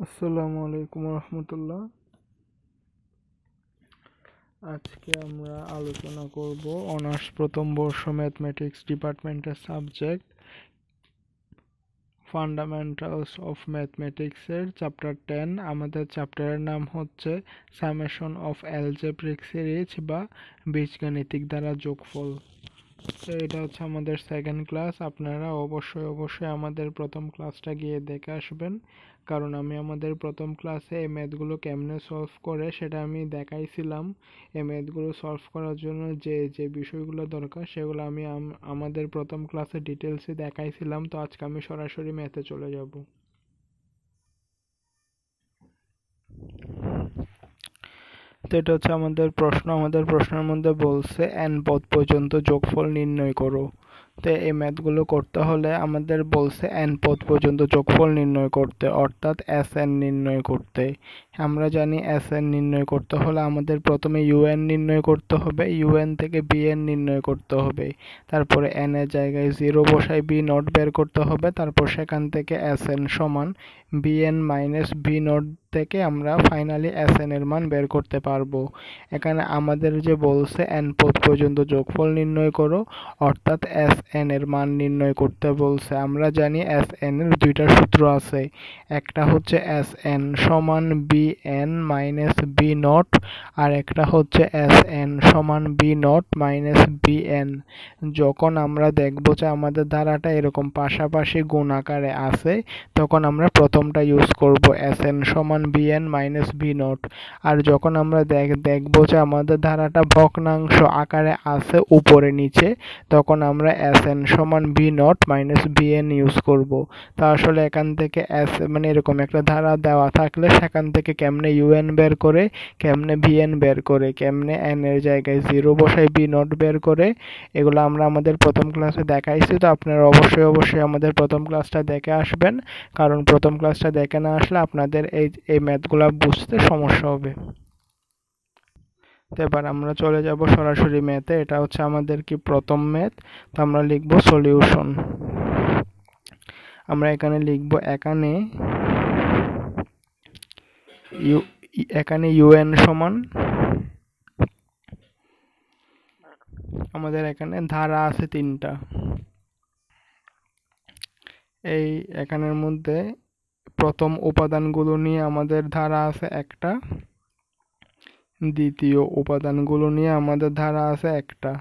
আসসালামু আলাইকুম রহমতুল্লাহ। আজকে আমরা আলোচনা করব অনার্স প্রথম বর্ষ ম্যাথমেটিক্স ডিপার্টমেন্টের সাবজেক্ট ফান্ডামেন্টালস অফ ম্যাথমেটিক্সের চ্যাপ্টার 10। আমাদের চ্যাপ্টারের নাম হচ্ছে সামেশন অফ অ্যালজেব্রিক সিরিজ বা বীজগাণিতিক দ্বারা যোগফল। তো এটা হচ্ছে আমাদের সেকেন্ড ক্লাস। আপনারা অবশ্যই আমাদের প্রথম ক্লাসটা গিয়ে দেখে আসবেন, কারণ আমি আমাদের প্রথম ক্লাসে এই ম্যাথগুলো কেমনে সলভ করে সেটা আমি দেখাইছিলাম। এই ম্যাথগুলো সলভ করার জন্য যে যে বিষয়গুলো দরকার সেগুলো আমি আমাদের প্রথম ক্লাসে ডিটেলসে দেখাইছিলাম। তো আজকে আমি সরাসরি ম্যাথে চলে যাব। তো এটা হচ্ছে আমাদের প্রশ্ন। আমাদের প্রশ্নের মধ্যে বলছে n পদ পর্যন্ত যোগফল নির্ণয় করো। তো এই ম্যাথগুলো করতে হলে আমাদের বলছে n পদ পর্যন্ত যোগফল নির্ণয় করতে, অর্থাৎ Sn নির্ণয় করতে। আমরা জানি Sn নির্ণয় করতে হলে আমাদের প্রথমে un নির্ণয় করতে হবে, un থেকে bn নির্ণয় করতে হবে, তারপরে n এর জায়গায় 0 বসাই b নট বের করতে হবে, তারপর সেখান থেকে Sn সমান bn মাইনাস b নট থেকে আমরা ফাইনালি Sn এর মান বের করতে পারবো। এখানে আমাদের যে বলছে n পদ পর্যন্ত যোগফল নির্ণয় করো, অর্থাৎ Sn এর মান নির্ণয় করতে বলছে। আমরা জানি Sn এর দুইটা সূত্র আছে, একটা হচ্ছে Sn সমান bn মাইনাস b নট, আর একটা হচ্ছে Sn সমান b নট মাইনাস bn। যখন আমরা দেখবো যে আমাদের ধারাটা এরকম পাশাপাশি গুণ আকারে আছে, তখন আমরা প্রথমটা ইউজ করব, Sn সমান bn মাইনাস b নট। আর যখন আমরা দেখবো যে আমাদের ধারাটা ভগ্নাংশ আকারে আছে উপরে নিচে, তখন আমরা Sn সমান b not minus bn use করব। তা আসলে এখান থেকে মানে এরকম একটা ধারা দেওয়া থাকলে সেখান থেকে কেমনে un বের করে, কেমনে bn বের করে, কেমনে n এর জায়গায় 0 বসাই b নট বের করে, এগুলো আমরা আমাদের প্রথম ক্লাসে দেখাইছি। তো আপনারা অবশ্যই আমাদের প্রথম ক্লাসটা দেখে আসবেন, কারণ প্রথম ক্লাসটা দেখে না আসলে আপনাদের এই ম্যাথগুলো বুঝতে সমস্যা হবে। তো এবার আমরা চলে যাব সরাসরি ম্যাথে। এটা হচ্ছে আমাদের কি প্রথম ম্যাথ। তো আমরা লিখব সলিউশন। আমরা এখানে লিখব এখানে un সমান, আমাদের এখানে ধারা আছে তিনটা। এই এখানের মধ্যে প্রথম উপাদানগুলো নিয়ে আমাদের ধারা আছে একটা, দ্বিতীয় উপাদানগুলো নিয়ে আমাদের ধারা আছে একটা,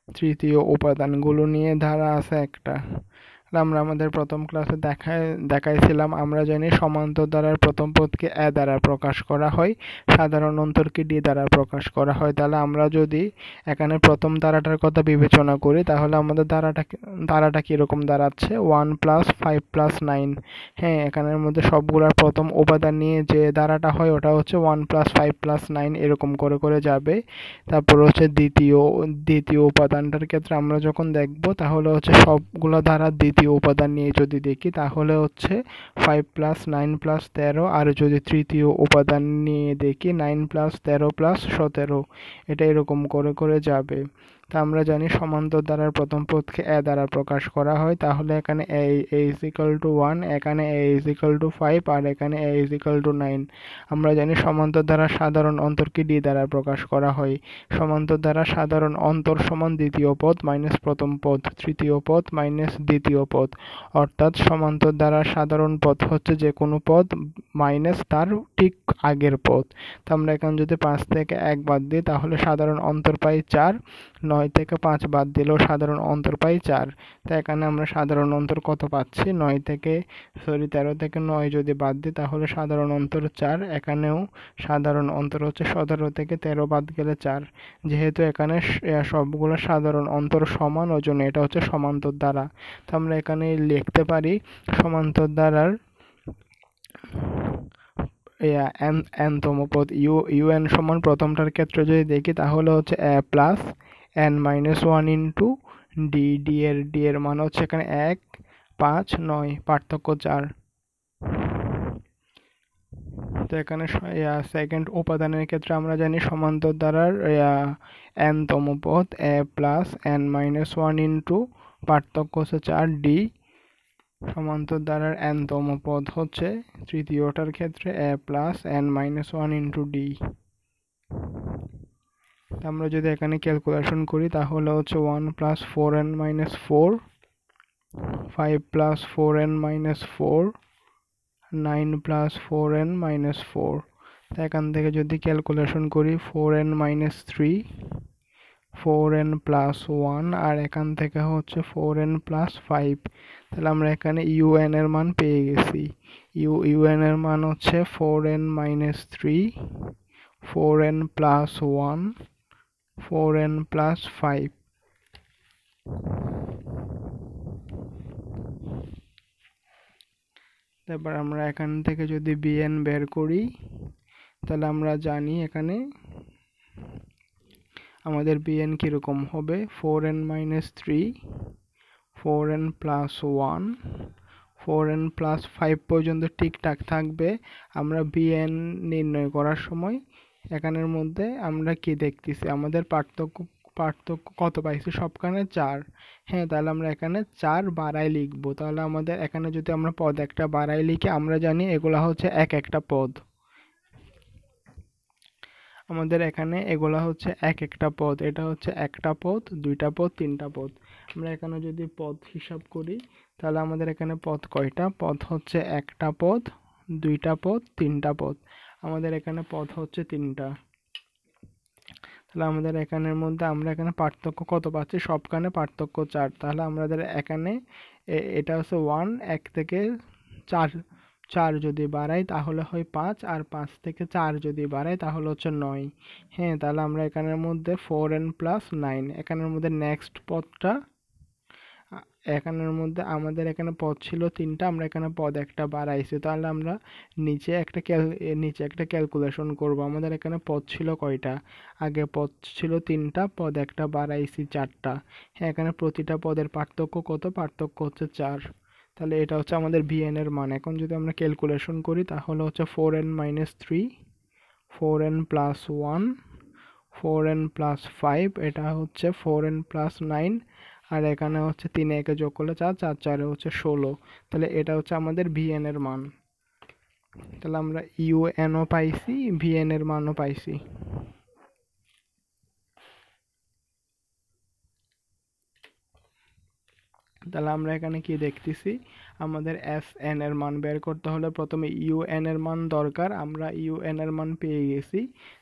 তৃতীয় উপাদানগুলো নিয়ে ধারা আছে একটা। আমরা আমাদের প্রথম ক্লাসে দেখাইছিলাম, আমরা জানি সমান্তর ধারার প্রথম পদকে এ দ্বারা প্রকাশ করা হয়, সাধারণ অন্তরকে ডি দ্বারা প্রকাশ করা হয়। তাহলে আমরা যদি এখানে প্রথম ধারাটার কথা বিবেচনা করি, তাহলে আমাদের ধারাটা কিরকম দাঁড়াচ্ছে, 1 প্লাস 5 প্লাস 9। হ্যাঁ, এখানের মধ্যে সবগুলার প্রথম উপাদান নিয়ে যে ধারাটা হয় ওটা হচ্ছে 1 প্লাস 5 প্লাস 9 এরকম করে করে যাবে। তারপর হচ্ছে দ্বিতীয় উপাদানটার ক্ষেত্রে আমরা যখন দেখব, তাহলে হচ্ছে সবগুলো ধারা দ্বিতীয় উপাদান নিয়ে যদি দেখি, তাহলে হচ্ছে 5 প্লাস 9 প্লাস 13, আর যদি তৃতীয় উপাদান নিয়ে দেখি 9 প্লাস 13 প্লাস 17, এটা এরকম করে করে যাবে। তা আমরা জানি সমান্তর ধারার প্রথম পদকে এ দ্বারা প্রকাশ করা হয়, তাহলে এখানে a is equal to 1, এখানে a is equal to 5, আর এখানে a is equal to 9। আমরা জানি সমান্তর ধারার সাধারণ অন্তরকে ডি দ্বারা প্রকাশ করা হয়। সমান্তর ধারার সাধারণ অন্তর সমান দ্বিতীয় পদ মাইনাস প্রথম পদ, তৃতীয় পদ মাইনাস দ্বিতীয় পদ, অর্থাৎ সমান্তর ধারার সাধারণ পদ হচ্ছে যে কোনো পদ মাইনাস তার ঠিক আগের পদ। তো আমরা এখানে যদি 5 থেকে 1 বাদ দিই, তাহলে সাধারণ অন্তর পাই 4, 9 থেকে 5 বাদ দিলেও সাধারণ অন্তর পাই 4। তো এখানে আমরা সাধারণ অন্তর কত পাচ্ছি, 13 থেকে 9 যদি বাদ দিই, তাহলে সাধারণ অন্তর 4। এখানেও সাধারণ অন্তর হচ্ছে 17 থেকে 13 বাদ গেলে 4। যেহেতু এখানে সবগুলো সাধারণ অন্তর সমান, ওই জন্য এটা হচ্ছে সমান্তর ধারা। তো আমরা এখানে লিখতে পারি সমান্তর ধারার n-তম পদ un সমান, প্রথমটার ক্ষেত্রে যদি দেখি তাহলে হচ্ছে a plus n minus 1 into D এর মান হচ্ছে এখানে 1, 5, 9, পার্থক্য 4। তো এখানে সেকেন্ড উপাদানের ক্ষেত্রে আমরা জানি সমান্তর ধারার n-তম পদ a plus n minus 1 into পার্থক্য হচ্ছে 4 ডি সমান্তর ধারার n-তম পদ হচ্ছে তৃতীয়টার ক্ষেত্রে a plus n minus one into D. আমরা যদি এখানে ক্যালকুলেশন করি তাহলে হচ্ছে 1 plus 4n minus 4, 5 plus 4n minus 4, 9 plus 4n minus 4। এখান থেকে যদি ক্যালকুলেশন করি 4n মাইনাস 3, 4n প্লাস 1, আর এখান থেকে হচ্ছে 4n প্লাস 5। তাহলে আমরা এখানে un এর মান পেয়ে গেছি। un এর মান হচ্ছে 4n minus 3, 4n plus 1, 4n plus 5। তারপর আমরা এখান থেকে যদি bn বের করি তাহলে আমরা জানি এখানে আমাদের bn কিরকম হবে, 4n minus 3, 4n plus 1, 4n plus 5 পর্যন্ত ঠিকঠাক থাকবে। আমরা bn নির্ণয় করার সময় এখানের মধ্যে আমরা কি দেখতেছি, আমাদের পার্থক্য কত পাইছি, সবখানে 4। হ্যাঁ, তাহলে আমরা এখানে 4 বাড়াই লিখবো। তাহলে আমাদের এখানে যদি আমরা পদ একটা বাড়াই লিখি, আমরা জানি এগুলা হচ্ছে এক একটা পদ। আমাদের এখানে এগুলা হচ্ছে এক একটা পদ। এটা হচ্ছে একটা পদ, দুইটা পদ, তিনটা পদ। আমরা এখানে যদি পদ হিসাব করি তাহলে আমাদের এখানে পদ কয়টা? পদ হচ্ছে একটা পদ, দুইটা পদ, তিনটা পদ। আমাদের এখানে পদ হচ্ছে তিনটা। তাহলে আমাদের এখানের মধ্যে আমরা এখানে পার্থক্য কত পাচ্ছি? সবখানে পার্থক্য 4। তাহলে আমাদের এখানে এটা হচ্ছে 1, 1 থেকে 4, 4 যদি বাড়াই তাহলে হয় 5, আর 5 থেকে 4 যদি বাড়াই তাহলে হচ্ছে 9। হ্যাঁ, তাহলে আমরা এখানের মধ্যে 4n প্লাস 9, এখানের মধ্যে নেক্সট পদটা, এখানের মধ্যে আমাদের এখানে পদ ছিল তিনটা, আমরা এখানে পদ একটা বাড়াইছি। তাহলে আমরা নিচে একটা ক্যালকুলেশন করব। আমাদের এখানে পদ ছিল কয়টা? আগে পদ ছিল তিনটা, পদ একটা বাড়াইছি 4টা। হ্যাঁ, এখানে প্রতিটা পদের পার্থক্য কত? পার্থক্য হচ্ছে 4। তাহলে এটা হচ্ছে আমাদের bn এর মান। এখন যদি আমরা ক্যালকুলেশন করি তাহলে হচ্ছে 4n minus 3, 4n plus 1, 4n plus 5, এটা হচ্ছে 4n প্লাস 9, আর এখানে হচ্ছে 3 একে যোগ করলে 4, 4 4 হচ্ছে 16। তাহলে এটা হচ্ছে আমাদের bn এর মান। তাহলে আমরা un ও পাইছি, bn এর মানও পাইছি। তাহলে আমরা এখানে কি দেখতেছি, আমাদের Sn এর মান বের করতে হলে প্রথমে un এর মান দরকার, আমরা un এর মান পেয়ে গেছি।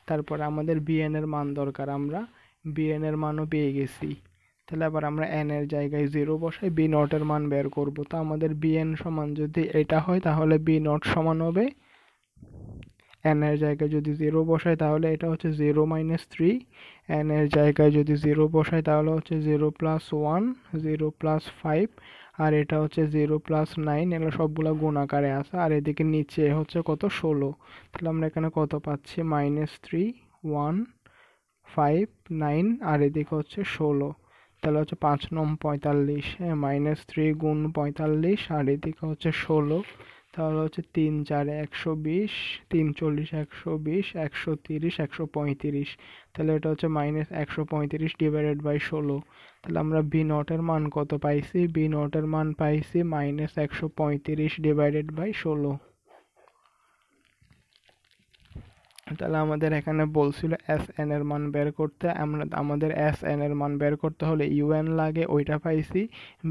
তারপর আমাদের bn এর মান দরকার, আমরা bn এর মানও পেয়ে গেছি। তাহলে আবার আমরা n এর জায়গায় 0 বসাই b নট এর মান বের করব। তো আমাদের bn সমান যদি এটা হয় তাহলে b নট সমান হবে, n এর জায়গায় যদি 0 বসাই তাহলে এটা হচ্ছে 0 মাইনাস 3, n এর জায়গায় যদি 0 বসাই তাহলে হচ্ছে 0 প্লাস 1, 0 প্লাস 5, আর এটা হচ্ছে 0 প্লাস 9। এগুলো সবগুলো গুণ আকারে আছে, আর এদিকে নিচে হচ্ছে কত? 16। তাহলে আমরা এখানে কত পাচ্ছি? মাইনাস 3, 1, 5, 9, আর এদিকে হচ্ছে 16। তাহলে হচ্ছে 5 নং 45। হ্যাঁ, মাইনাস 3 গুণ 45, আর এদিকে হচ্ছে 16। তাহলে হচ্ছে 3 4 120, 3 40 120, 130, 135। তাহলে এটা হচ্ছে মাইনাস 135 ডিভাইডেড বাই 16। তাহলে আমরা বি নটের মান কত পাইছি? বি নটের মান পাইছি মাইনাস 135 ডিভাইডেড বাই 16। তাহলে আমাদের এখানে বলছিল Sn এর মান বের করতে। আমাদের Sn এর মান বের করতে হলে un লাগে, ওইটা পাইছি,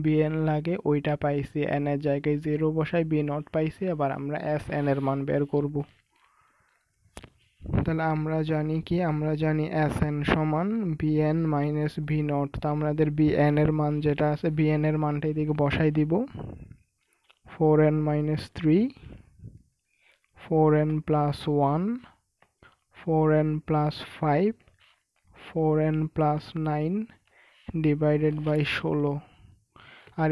bn লাগে, ওইটা পাইছি। n এর জায়গায় 0 বসাই, b নট পাইছি। এবার আমরা Sn এর মান বের করব। তাহলে আমরা জানি কি, আমরা জানি Sn সমান bn মাইনাস b নট। তো আমাদের bn এর মান যেটা আছে, bn এর মানটা এদিকে বসাই দিব। 4n minus 3, 4n plus 1, 4n plus 5, 4n plus 9 divided by 16। আর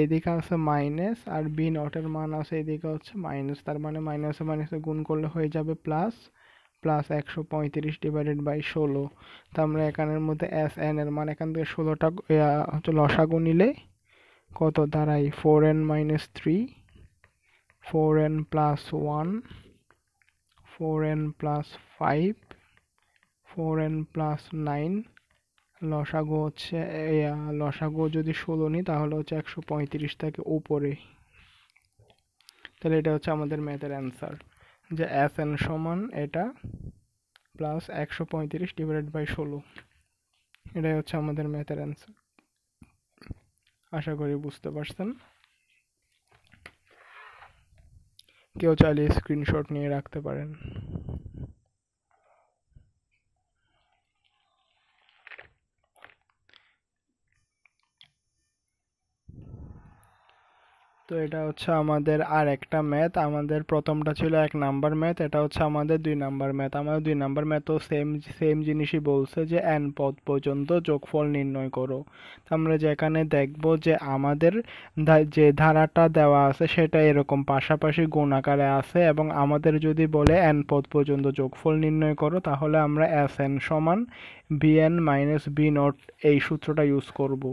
এদিকে আছে মাইনাস, আর বি নটের মান আছে এদিকে হচ্ছে মাইনাস। তার মানে মাইনাসে মাইনাসে গুণ করলে হয়ে যাবে প্লাস, প্লাস 135 ডিভাইডেড বাই 16। তো আমরা এখানের মধ্যে Sn এর মান এখান থেকে 16টা হচ্ছে লসাগু নিলে কত দাঁড়ায়? 4n minus 3, 4n plus 1, 4n plus 5, 4n plus 9, লসাগু হচ্ছে লসাগু যদি 16 নিই তাহলে হচ্ছে 135 থেকে উপরে। তাহলে এটা হচ্ছে আমাদের ম্যাথের অ্যান্সার, যে Sn সমান এটা প্লাস 135 ডিভাইডেড বাই 16। এটাই হচ্ছে আমাদের ম্যাথের অ্যান্সার। আশা করি বুঝতে পারছেন। কেউ চাইলে স্ক্রিনশট নিয়ে রাখতে পারেন। তো এটা হচ্ছে আমাদের আর একটা ম্যাথ। আমাদের প্রথমটা ছিল 1 নাম্বার ম্যাথ, এটা হচ্ছে আমাদের 2 নাম্বার ম্যাথ। আমাদের 2 নাম্বার ম্যাথও সেম সেম জিনিসই বলছে, যে n পদ পর্যন্ত যোগফল নির্ণয় করো। তো আমরা যেখানে দেখব যে আমাদের যে ধারাটা দেওয়া আছে সেটা এরকম পাশাপাশি গুণ আকারে আছে, এবং আমাদের যদি বলে n পদ পর্যন্ত যোগফল নির্ণয় করো, তাহলে আমরা Sn সমান bn মাইনাস b নট এই সূত্রটা ইউজ করব।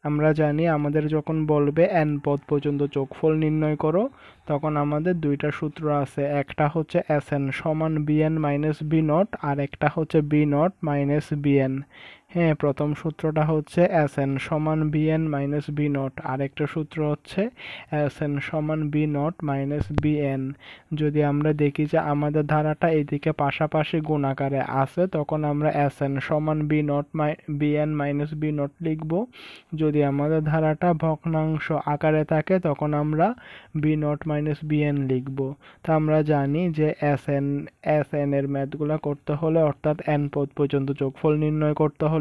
আমরা জানি আমাদের যখন বলবে n পদ পর্যন্ত যোগফল নির্ণয় করো, তখন আমাদের দুইটা সূত্র আছে। একটা হচ্ছে Sn সমান bn মাইনাস b নট, আর একটা হচ্ছে b নট মাইনাস bn। হ্যাঁ, প্রথম সূত্রটা হচ্ছে Sn সমান bn মাইনাস b নট, আর একটা সূত্র হচ্ছে Sn সমান b নট মাইনাস bn। যদি আমরা দেখি যে আমাদের ধারাটা এদিকে পাশাপাশি গুণ আকারে আছে, তখন আমরা Sn সমান b not bn minus b not লিখব। যদি আমাদের ধারাটা ভগ্নাংশ আকারে থাকে, তখন আমরা b নট মাইনাস bn লিখব। তা আমরা জানি যে Sn এর ম্যাথগুলো করতে হলে, অর্থাৎ n পদ পর্যন্ত যোগফল নির্ণয় করতে হলে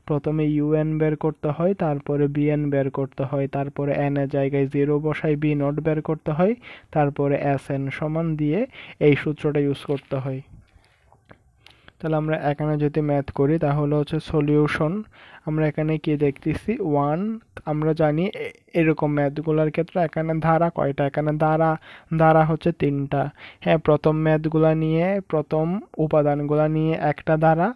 প্রথমে un বের করতে হয়, তারপরে bn বের করতে হয়, তারপরে n এর জায়গায় 0 বসাই b নট বের করতে হয়, তারপরে Sn সমান দিয়ে এই সূত্রটা ইউজ করতে হয়। তাহলে আমরা এখানে যদি ম্যাথ করি তাহলে হচ্ছে সলিউশন। আমরা এখানে কি দেখতেছি 1। আমরা জানি এরকম ম্যাথগুলোর ক্ষেত্রে এখানে ধারা কয়টা, এখানে ধারা হচ্ছে 3টা। হ্যাঁ, প্রথম ম্যাথগুলা নিয়ে, প্রথম উপাদানগুলা নিয়ে একটা ধারা,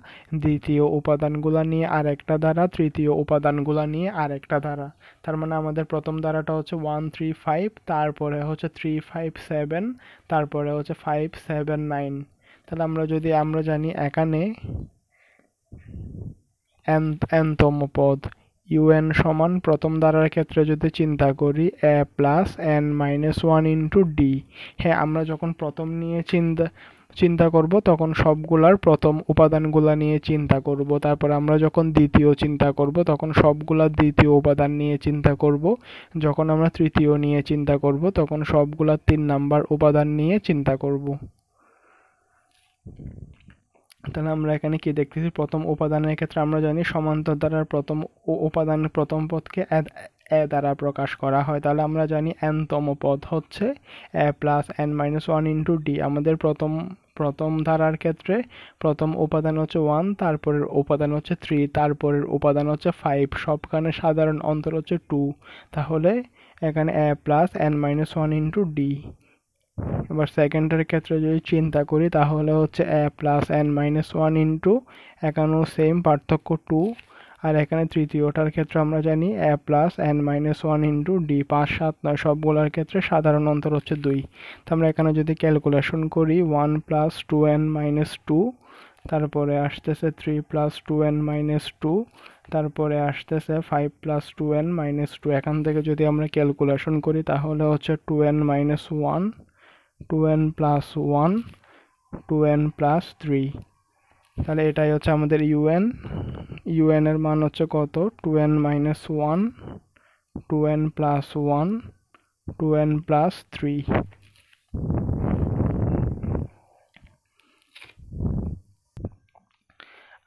দ্বিতীয় উপাদানগুলা নিয়ে আরেকটা ধারা, তৃতীয় উপাদানগুলা নিয়ে আরেকটা ধারা। তার মানে আমাদের প্রথম ধারাটা হচ্ছে 1 3 5, তারপরে হচ্ছে 3 5 7, তারপরে হচ্ছে 5 7 9। তাহলে আমরা জানি এখানে n-তম পদ un সমান প্রথম ধারার ক্ষেত্রে যদি চিন্তা করি a plus n minus 1 into D. হ্যাঁ, আমরা যখন প্রথম নিয়ে চিন্তা করব তখন সবগুলার প্রথম উপাদানগুলা নিয়ে চিন্তা করব। তারপর আমরা যখন দ্বিতীয় চিন্তা করব তখন সবগুলা দ্বিতীয় উপাদান নিয়ে চিন্তা করব। যখন আমরা তৃতীয় নিয়ে চিন্তা করব তখন সবগুলা 3 নাম্বার উপাদান নিয়ে চিন্তা করব। তাহলে আমরা এখানে কি দেখতেছি, প্রথম উপাদানের ক্ষেত্রে আমরা জানি সমান্তর ধারার প্রথম উপাদানের প্রথম পদকে এ দ্বারা প্রকাশ করা হয়। তাহলে আমরা জানি n-তম পদ হচ্ছে a plus n minus 1 into D. আমাদের প্রথম ধারার ক্ষেত্রে প্রথম উপাদান হচ্ছে 1, তারপরের উপাদান হচ্ছে 3, তারপরের উপাদান হচ্ছে 5, সবখানে সাধারণ অন্তর হচ্ছে 2। তাহলে এখানে a plus n minus 1 into D. এবার সেকেন্ডের ক্ষেত্রে যদি চিন্তা করি তাহলে হচ্ছে a plus n minus 1 into, এখানেও সেম পার্থক্য 2। আর এখানে তৃতীয়টার ক্ষেত্রে আমরা জানি a plus n minus 1 into D. 5 7 9 সবগুলোর ক্ষেত্রে সাধারণ অন্তর হচ্ছে 2। তো আমরা এখানে যদি ক্যালকুলেশন করি 1 প্লাস 2n মাইনাস 2, তারপরে আসতেছে 3 প্লাস 2n মাইনাস 2, তারপরে আসতেছে 5 প্লাস 2n মাইনাস 2। এখান থেকে যদি আমরা ক্যালকুলেশন করি তাহলে হচ্ছে 2n minus 1, 2n plus 1, 2n plus 3। তাহলে এটাই হচ্ছে আমাদের un এর মান হচ্ছে কত, 2n minus 1, 2n plus 1, 2n plus 3।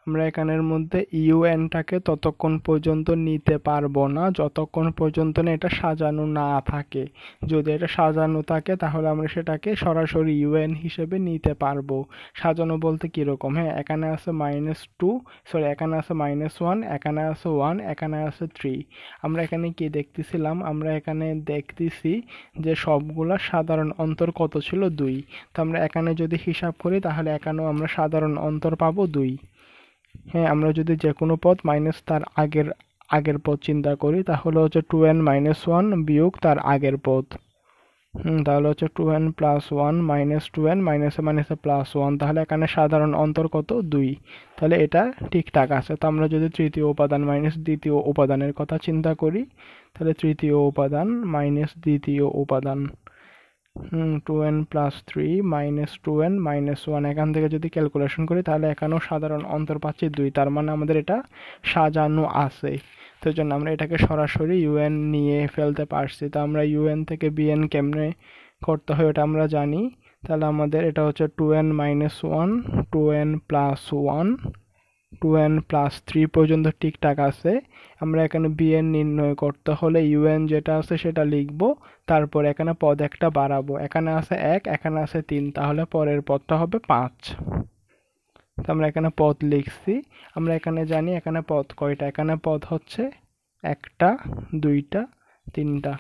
আমরা এখানের মধ্যে ইউএনটাকে ততক্ষণ পর্যন্ত নিতে পারবো না যতক্ষণ পর্যন্ত না এটা সাজানো না থাকে। যদি এটা সাজানো থাকে তাহলে আমরা সেটাকে সরাসরি ইউএন হিসেবে নিতে পারবো। সাজানো বলতে কিরকম, হ্যাঁ, এখানে আছে এখানে আছে -1, এখানে আছে 1, এখানে আছে 3। আমরা এখানে কি দেখতেছিলাম, আমরা এখানে দেখতেছি যে সবগুলা সাধারণ অন্তর কত ছিল, 2। তো আমরা এখানে যদি হিসাব করি তাহলে এখানেও আমরা সাধারণ অন্তর পাবো 2। হ্যাঁ, আমরা যদি যে কোনো পদ মাইনাস তার আগের পদ চিন্তা করি তাহলে হচ্ছে 2n মাইনাস 1 বিয়োগ তার আগের পদ। তাহলে হচ্ছে 2n প্লাস 1 মাইনাস 2n মাইনাসে মাইনাসে প্লাস 1, তাহলে এখানে সাধারণ অন্তর কত 2, তাহলে এটা ঠিকঠাক আছে। তো আমরা যদি তৃতীয় উপাদান মাইনাস দ্বিতীয় উপাদানের কথা চিন্তা করি, তাহলে তৃতীয় উপাদান মাইনাস দ্বিতীয় উপাদান 2n plus 3 minus 2n minus 1, এখান থেকে যদি ক্যালকুলেশন করি তাহলে এখানেও সাধারণ অন্তর পাচ্ছি 2, তার মানে আমাদের এটা সাজানো আছে। তো জন্য আমরা এটাকে সরাসরি un নিয়ে ফেলতে পারছি। তো আমরা un থেকে bn কেমনে করতে হয় ওটা আমরা জানি। তাহলে আমাদের এটা হচ্ছে 2n minus 1, 2n plus 1, 2n plus 3 পর্যন্ত ঠিকঠাক আছে। আমরা এখানে bn নির্ণয় করতে হলে un যেটা আছে সেটা লিখব, তারপর এখানে পদ একটা বাড়াবো। এখানে আছে 1, এখানে আছে 3, তাহলে পরের পদটা হবে 5। তো আমরা এখানে পদ লিখছি। আমরা এখানে জানি এখানে পদ কয়টা, এখানে পদ হচ্ছে একটা, দুইটা, তিনটা।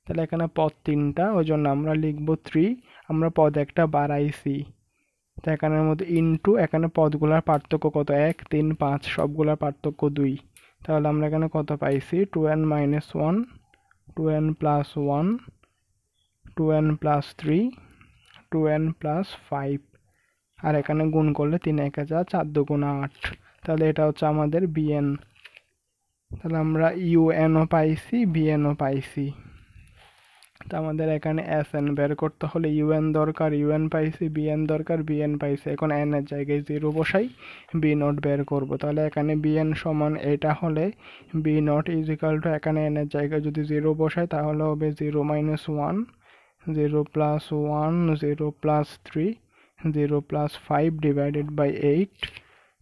তাহলে এখানে পদ 3টা, ওই জন্য আমরা লিখব 3। আমরা পদ একটা বাড়াইছি, তো এখানের মধ্যে ইনটু, এখানে পদগুলোর পার্থক্য কত, 1, 3, 5, সবগুলোর পার্থক্য 2। তাহলে আমরা এখানে কত পাইছি, 2n minus 1, 2n plus 1, 2n plus 3, 2n plus 5, আর এখানে গুণ করলে 3 1 4, 4 2 8। তাহলে এটা হচ্ছে আমাদের bn। তাহলে আমরা un ও পাইছি, bn ও পাইছি। তো আমাদের এখানে sn বের করতে হলে un দরকার, un পাইছি, bn দরকার, bn পাইছি। এখন n এর জায়গায় 0 বসাই, b নট বের করব। তাহলে এখানে bn সমান এটা হলে b not is equal to, এখানে n এর জায়গায় যদি 0 বসাই তাহলে হবে 0 minus 1, 0 plus 1, 0 plus 3, 0 plus 5 divided by 8।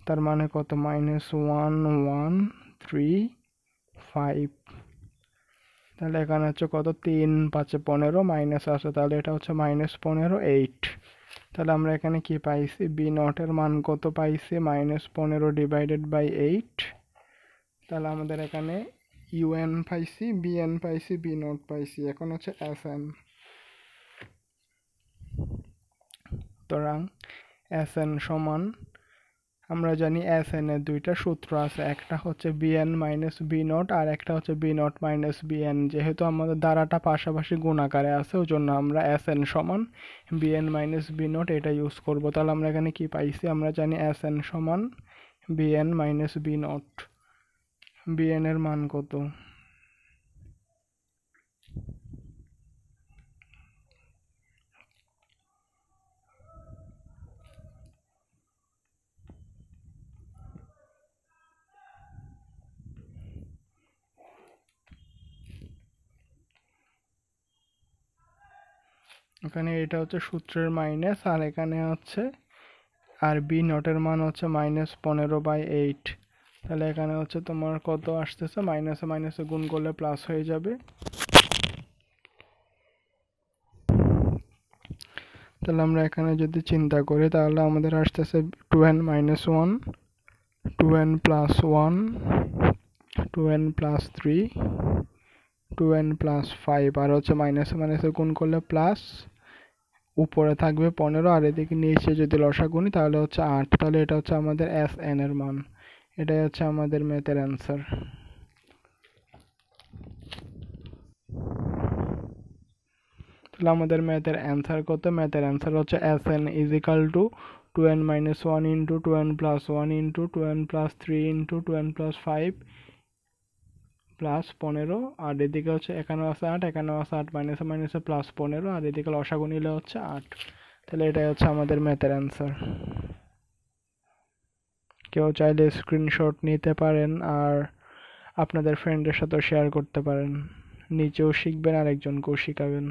তার মানে কত, মাইনাস 1 1 3 5। তাহলে এখানে হচ্ছে কত, 3 5 15 মাইনাস আছে, তাহলে এটা হচ্ছে মাইনাস 15 8। তাহলে আমরা এখানে কি পাইছি, বি নটের মান কত পাইছি, মাইনাস 15 ডিভাইডেড বাই 8। তাহলে আমাদের এখানে ইউএন পাইছি, বিএন পাইছি, বি নট পাইছি। এখন হচ্ছে এসএন। সুতরাং এসএন সমান, আমরা জানি এসএন এর দুইটা সূত্র আছে, একটা হচ্ছে বিএন মাইনাস বি নট আর একটা হচ্ছে বি নট মাইনাস বিএন। যেহেতু আমাদের দ্বারাটা পাশাপাশি গুণ আকারে আছে, ওই জন্য আমরা এসএন সমান বিএন মাইনাস বি নট এটা ইউজ করব। তাহলে আমরা এখানে কি পাইছি, আমরা জানি এসএন সমান BN minus B nought. BN এর মান কত, এখানে এটা হচ্ছে সূত্রের মাইনাস, আর এখানে হচ্ছে আর বি নটের মান হচ্ছে মাইনাস 15/8। তাহলে এখানে হচ্ছে তোমার কত আসতেছে, মাইনাসে মাইনাসে গুণ করলে প্লাস হয়ে যাবে। তাহলে আমরা এখানে যদি চিন্তা করি তাহলে আমাদের আসতেছে 2n minus 1, 2n plus 1, 2n plus 3, 2n plus 5, আর হচ্ছে মাইনাসে মাইনাসে গুণ করলে প্লাস, উপরে থাকবে 15, আর এদিকে নিচে যদি লসা গুনি তাহলে হচ্ছে 8। তাহলে এটা হচ্ছে আমাদের এসএন এর মান। এটাই হচ্ছে আমাদের ম্যাথের অ্যান্সার। তাহলে আমাদের ম্যাথের অ্যান্সার কত, ম্যাথের অ্যান্সার হচ্ছে SN is equal to 2n minus 1 into 2n plus 1 into 2n plus 3 into 2n plus 5 plus 15, আর এদিকে হচ্ছে এখানেও আছে 8, এখানেও আছে 8, মাইনাসে মাইনাসে প্লাস 15, আর এদিকে লসাগু নিলে হচ্ছে 8। তাহলে এটাই হচ্ছে আমাদের ম্যাথের অ্যান্সার। কেউ চাইলে স্ক্রিনশট নিতে পারেন আর আপনাদের ফ্রেন্ডের সাথেও শেয়ার করতে পারেন, নিজেও শিখবেন আর একজনকেও শিখাবেন।